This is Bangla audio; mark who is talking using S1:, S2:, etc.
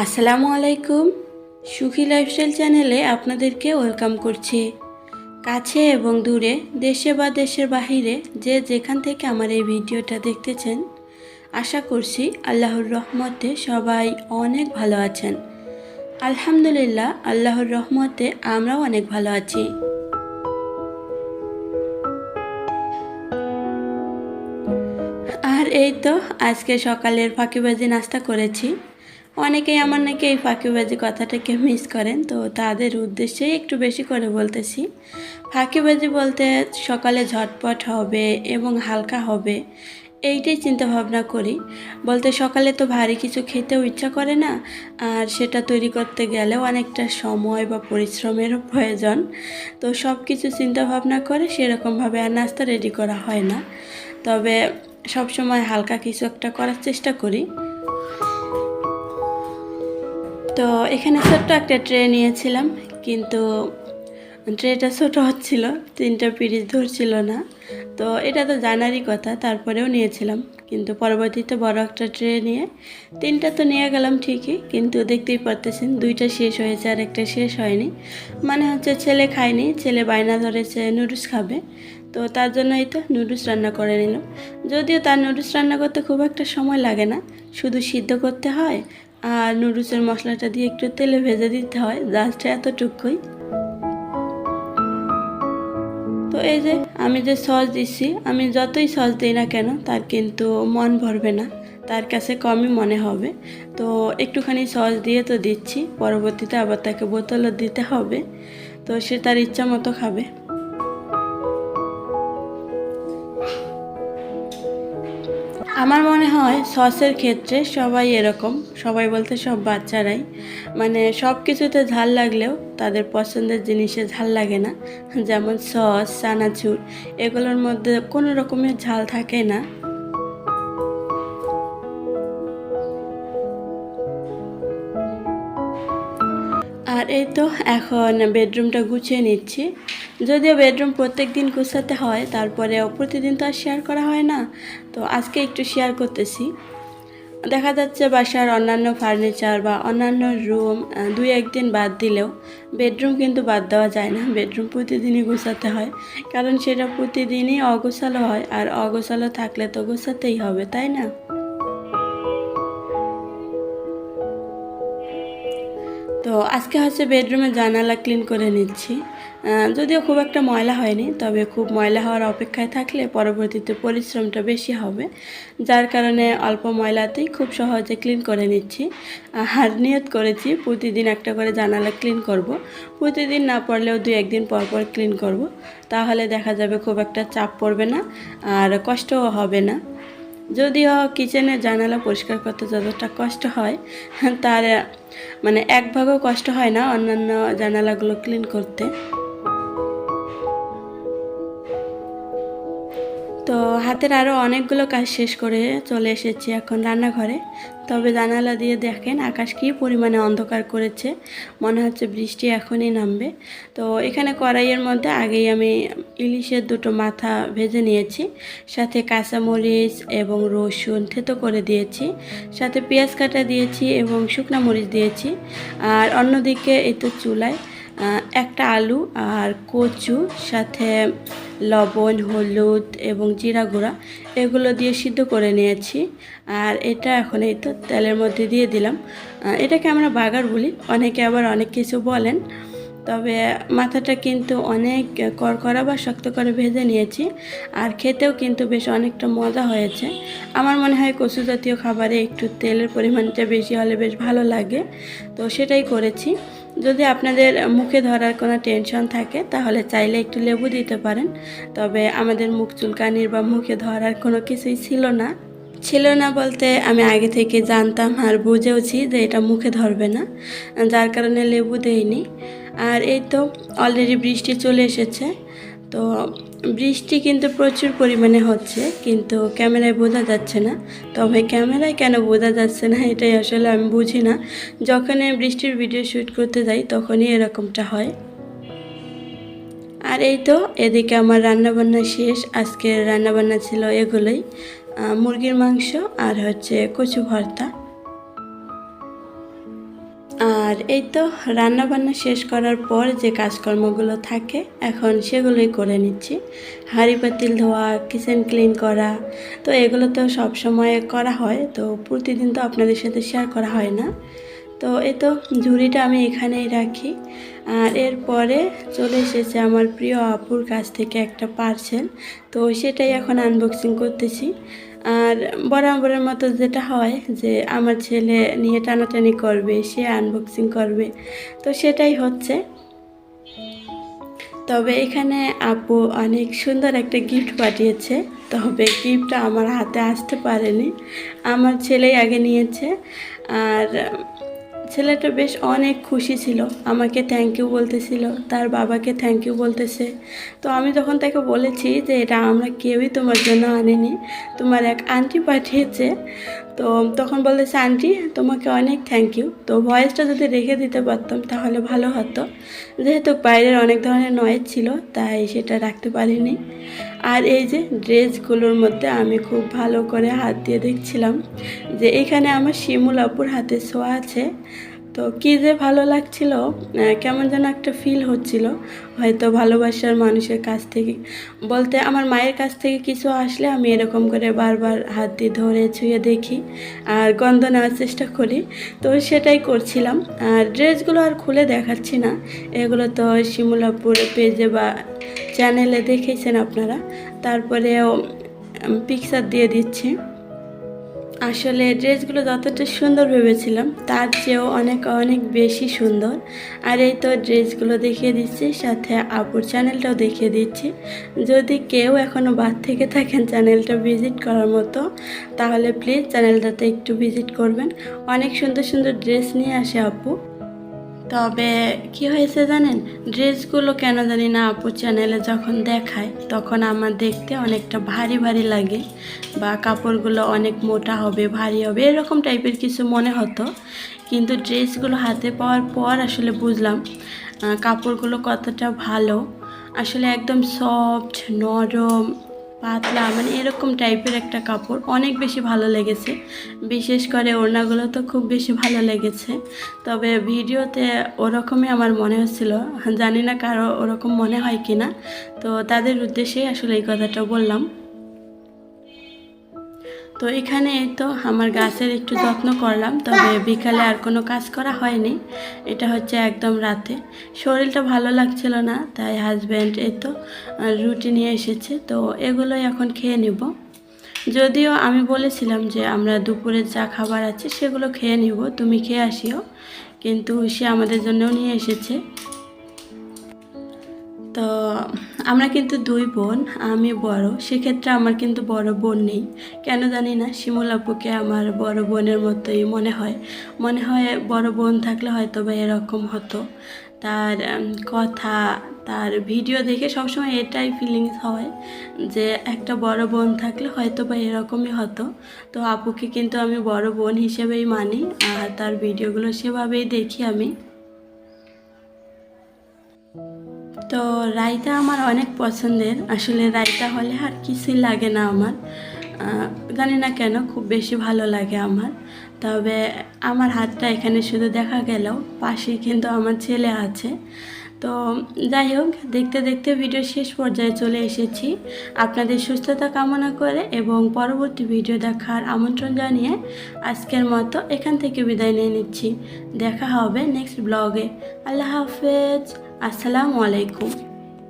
S1: আসসালামু আলাইকুম। সুখী লাইফস্টাইল চ্যানেলে আপনাদেরকে ওয়েলকাম করছি। কাছে এবং দূরে, দেশে বা দেশের বাহিরে যে যেখান থেকে আমার এই ভিডিওটা দেখতেছেন, আশা করছি আল্লাহর রহমতে সবাই অনেক ভালো আছেন। আলহামদুলিল্লাহ, আল্লাহর রহমতে আমরাও অনেক ভালো আছি। আর এই তো আজকে সকালের ফাঁকিবাজি নাস্তা করেছি। অনেকেই আমার নাকি এই ফাঁকিবাজি কথাটাকে মিস করেন, তো তাদের উদ্দেশ্যেই একটু বেশি করে বলতেছি। ফাঁকিবাজি বলতে সকালে ঝটপট হবে এবং হালকা হবে, এইটাই চিন্তা ভাবনা করি। বলতে সকালে তো ভারী কিছু খেতেও ইচ্ছা করে না, আর সেটা তৈরি করতে গেলেও অনেকটা সময় বা পরিশ্রমেরও প্রয়োজন। তো সব কিছু চিন্তা ভাবনা করে সেরকমভাবে আর নাস্তা রেডি করা হয় না। তবে সবসময় হালকা কিছু একটা করার চেষ্টা করি। তো এখানে ছোট্ট একটা ট্রে নিয়েছিলাম, কিন্তু ট্রেটা ছোটো হচ্ছিল, 3টা পিরিচ ধরছিল না। তো এটা তো জানারই কথা, তারপরেও নিয়েছিলাম। কিন্তু পরবর্তীতে বড় একটা ট্রে নিয়ে 3টা তো নিয়ে গেলাম ঠিকই, কিন্তু দেখতেই পারতেছেন 2টা শেষ হয়েছে আর একটা শেষ হয়নি। মানে হচ্ছে ছেলে খায়নি, ছেলে বায়না ধরেছে নুডলস খাবে, তো তার জন্য এই তো নুডলস রান্না করে নিলাম। যদিও তার নুডলস রান্না করতে খুব একটা সময় লাগে না, শুধু সিদ্ধ করতে হয় আর নুডলসের মশলাটা দিয়ে একটু তেলে ভেজে দিতে হয়, জাস্ট এতটুকুই। তো এই যে আমি যে সস দিচ্ছি, আমি যতই সস দিই না কেন তার কিন্তু মন ভরবে না, তার কাছে কমই মনে হবে। তো একটুখানি সস দিয়ে তো দিচ্ছি, পরবর্তীতে আবার তাকে বোতলও দিতে হবে, তো সে তার ইচ্ছা মতো খাবে। আমার মনে হয় সসের ক্ষেত্রে সবাই এরকম, সবাই বলতে সব বাচ্চারাই, মানে সব কিছুতে ঝাল লাগলেও তাদের পছন্দের জিনিসে ঝাল লাগে না। যেমন সস, চানাচুর, এগুলোর মধ্যে কোনো রকমের ঝাল থাকে না। আর এই তো এখন বেডরুমটা গুছিয়ে নিচ্ছি। যদিও বেডরুম প্রত্যেক দিন গুছাতে হয়, তারপরেও প্রতিদিন তো আর শেয়ার করা হয় না, তো আজকে একটু শেয়ার করতেছি। দেখা যাচ্ছে বাসার অন্যান্য ফার্নিচার বা অন্যান্য রুম 2-1 দিন বাদ দিলেও বেডরুম কিন্তু বাদ দেওয়া যায় না। বেডরুম প্রতিদিনই গোছাতে হয়, কারণ সেটা প্রতিদিনই অগোছালো হয়, আর অগোছালো থাকলে তো গোছাতেই হবে, তাই না? তো আজকে হচ্ছে বেডরুমের জানালা ক্লিন করে নিচ্ছি। যদিও খুব একটা ময়লা হয়নি, তবে খুব ময়লা হওয়ার অপেক্ষায় থাকলে পরবর্তীতে পরিশ্রমটা বেশি হবে, যার কারণে অল্প ময়লাতেই খুব সহজে ক্লিন করে নিচ্ছি। আর নিয়ত করেছি প্রতিদিন একটা করে জানালা ক্লিন করব। প্রতিদিন না পারলেও 2-1 দিন পর পর ক্লিন করব, তাহলে দেখা যাবে খুব একটা চাপ পড়বে না আর কষ্টও হবে না। যদিও কিচেনের জানালা পরিষ্কার করতে যতটা কষ্ট হয়, তার মানে 1 ভাগও কষ্ট হয় না অন্যান্য জানালাগুলো ক্লিন করতে। তো হাতের আরও অনেকগুলো কাজ শেষ করে চলে এসেছি এখন রান্নাঘরে। তবে জানালা দিয়ে দেখেন আকাশ কী পরিমাণে অন্ধকার করেছে, মনে হচ্ছে বৃষ্টি এখনই নামবে। তো এখানে কড়াইয়ের মধ্যে আগেই আমি ইলিশের 2টো মাথা ভেজে নিয়েছি, সাথে কাঁচামরিচ এবং রসুন থেতো করে দিয়েছি, সাথে পেঁয়াজ কাটা দিয়েছি এবং শুকনা মরিচ দিয়েছি। আর অন্যদিকে এই তো চুলায় একটা আলু আর কচু, সাথে লবণ, হলুদ এবং জিরা গুঁড়া এগুলো দিয়ে সিদ্ধ করে নিয়েছি। আর এটা এখন এই তো তেলের মধ্যে দিয়ে দিলাম। এটাকে আমরা বাগার বলি, অনেকে আবার অনেক কিছু বলেন। তবে মাথাটা কিন্তু অনেক কড়কড়া বা শক্ত করে ভেজে নিয়েছি, আর খেতেও কিন্তু বেশ অনেকটা মজা হয়েছে। আমার মনে হয় কচু জাতীয় খাবারে একটু তেলের পরিমাণটা বেশি হলে বেশ ভালো লাগে, তো সেটাই করেছি। যদি আপনাদের মুখে ধরার কোনো টেনশন থাকে তাহলে চাইলে একটু লেবু দিতে পারেন, তবে আমাদের মুখ চুলকানির বা মুখে ধরার কোনো কিছুই ছিল না বলতে আমি আগে থেকে জানতাম আর বুঝেওছি যে এটা মুখে ধরবে না, যার কারণে লেবু দেইনি। আর এই তো অলরেডি বৃষ্টি চলে এসেছে। তো বৃষ্টি কিন্তু প্রচুর পরিমাণে হচ্ছে, কিন্তু ক্যামেরায় বোঝা যাচ্ছে না। তবে ক্যামেরায় কেন বোঝা যাচ্ছে না এটাই আসলে আমি বুঝি না। যখনই বৃষ্টির ভিডিও শ্যুট করতে যাই তখনই এরকমটা হয়। আর এই তো এদিকে আমার রান্নাবান্না শেষ। আজকের রান্নাবান্না ছিল এগুলোই, মুরগির মাংস আর হচ্ছে কচু ভর্তা। আর এই তো রান্না বান্না শেষ করার পর যে কাজকর্মগুলো থাকে এখন সেগুলোই করে নিচ্ছি। হাঁড়ি পাতিল ধোয়া, কিচেন ক্লিন করা, তো এগুলো তো সব সময় করা হয়, তো প্রতিদিন তো আপনাদের সাথে শেয়ার করা হয় না। তো এই তো ঝুড়িটা আমি এখানেই রাখি। আর এরপরে চলে এসেছে আমার প্রিয় আপুর কাছ থেকে একটা পার্সেল, তো সেটাই এখন আনবক্সিং করতেছি। আর বরাবরের মতো যেটা হয় যে আমার ছেলে নিয়ে টানাটানি করবে, সে আনবক্সিং করবে, তো সেটাই হচ্ছে। তবে এখানে আপু অনেক সুন্দর একটা গিফট পাঠিয়েছে, তবে গিফটটা আমার হাতে আসতে পারেনি, আমার ছেলেই আগে নিয়েছে। আর ছেলেটা বেশ অনেক খুশি ছিল, আমাকে থ্যাংক ইউ বলতেছিল, তার বাবাকে থ্যাংক ইউ বলতেছে। তো আমি যখন তাকে বলেছি যে এটা আমরা কেউই তোমার জন্য আনিনি, তোমার এক আন্টি পাঠিয়েছে, তো তখন বলতেছে আন্টি তোমাকে অনেক থ্যাংক ইউ। তো ভয়েসটা যদি রেখে দিতে পারতাম তাহলে ভালো হতো, যেহেতু বাইরের অনেক ধরনের নয়েজ ছিল তাই সেটা রাখতে পারিনি। আর এই যে ড্রেসগুলোর মধ্যে আমি খুব ভালো করে হাত দিয়ে দেখছিলাম যে এখানে আমার শিমুল আপুর হাতে ছোঁয়া আছে, তো কী যে ভালো লাগছিল, কেমন যেন একটা ফিল হচ্ছিল, হয়তো ভালোবাসার মানুষের কাছ থেকে, বলতে আমার মায়ের কাছ থেকে কিছু আসলে আমি এরকম করে বারবার হাত দিয়ে ধরে ছুঁয়ে দেখি আর গন্ধ নেওয়ার চেষ্টা করি, তো সেটাই করছিলাম। আর ড্রেসগুলো আর খুলে দেখাচ্ছি না, এগুলো তো শিমুলাপুর পেজে বা চ্যানেলে দেখেছেন আপনারা, তারপরেও পিকচার দিয়ে দিচ্ছি। আসলে ড্রেসগুলো যতটা সুন্দর ভেবেছিলাম তার চেয়েও অনেক অনেক বেশি সুন্দর। আর এই তো ড্রেসগুলো দেখিয়ে দিচ্ছি, সাথে আপুর চ্যানেলটাও দেখিয়ে দিচ্ছি। যদি কেউ এখনও বাদ থেকে থাকেন চ্যানেলটা ভিজিট করার মতো, তাহলে প্লিজ চ্যানেলটাতে একটু ভিজিট করবেন, অনেক সুন্দর সুন্দর ড্রেস নিয়ে আসে আপু। তবে কি হয়েছে জানেন, ড্রেসগুলো কেন জানি না আপুর চ্যানেলে যখন দেখায় তখন আমার দেখতে অনেকটা ভারী ভারী লাগে, বা কাপড়গুলো অনেক মোটা হবে, ভারী হবে, এরকম টাইপের কিছু মনে হতো। কিন্তু ড্রেসগুলো হাতে পাওয়ার পর আসলে বুঝলাম কাপড়গুলো কতটা ভালো, আসলে একদম সফট, নরম, পাতলা, মানে এরকম টাইপের একটা কাপড়, অনেক বেশি ভালো লেগেছে। বিশেষ করে ওড়নাগুলো তো খুব বেশি ভালো লেগেছে। তবে ভিডিওতে ওরকমই আমার মনে হচ্ছিল, জানি না কারো ওরকম মনে হয় কি না, তো তাদের উদ্দেশ্যেই আসলে এই কথাটা বললাম। তো এখানে এই তো আমার গাছের একটু যত্ন করলাম, তবে বিকালে আর কোনো কাজ করা হয়নি, এটা হচ্ছে একদম রাতে। শরীরটা ভালো লাগছিল না, তাই হাজব্যান্ড এই তো রুটি নিয়ে এসেছে, তো এগুলোই এখন খেয়ে নিব। যদিও আমি বলেছিলাম যে আমরা দুপুরের যা খাবার আছে সেগুলো খেয়ে নিব, তুমি খেয়ে আসিও, কিন্তু সে আমাদের জন্যও নিয়ে এসেছে। তো আমরা কিন্তু দুই বোন, আমি বড়, সেক্ষেত্রে আমার কিন্তু বড় বোন নেই, কেন জানি না শিমুল আপুকে আমার বড় বোনের মতোই মনে হয়, মনে হয় বড় বোন থাকলে হয়তো বা এরকম হতো। তার কথা, তার ভিডিও দেখে সবসময় এটাই ফিলিংস হয় যে একটা বড় বোন থাকলে হয়তো বা এরকমই হতো। তো আপুকে কিন্তু আমি বড় বোন হিসেবেই মানি, আর তার ভিডিওগুলো সেভাবেই দেখি আমি। তো রায়তা আমার অনেক পছন্দের, আসলে রায়তা হলে আর কিছুই লাগে না আমার, জানি না কেন খুব বেশি ভালো লাগে আমার। তবে আমার হাতটা এখানে শুধু দেখা গেলেও পাশেই কিন্তু আমার ছেলে আছে। তো যাই হোক, দেখতে দেখতে ভিডিও শেষ পর্যায়ে চলে এসেছি। আপনাদের সুস্থতা কামনা করে এবং পরবর্তী ভিডিও দেখার আমন্ত্রণ জানিয়ে আজকের মতো এখান থেকে বিদায় নিয়ে নিচ্ছি। দেখা হবে নেক্সট ব্লগে। আল্লাহ হাফেজ, আসসালামু আলাইকুম।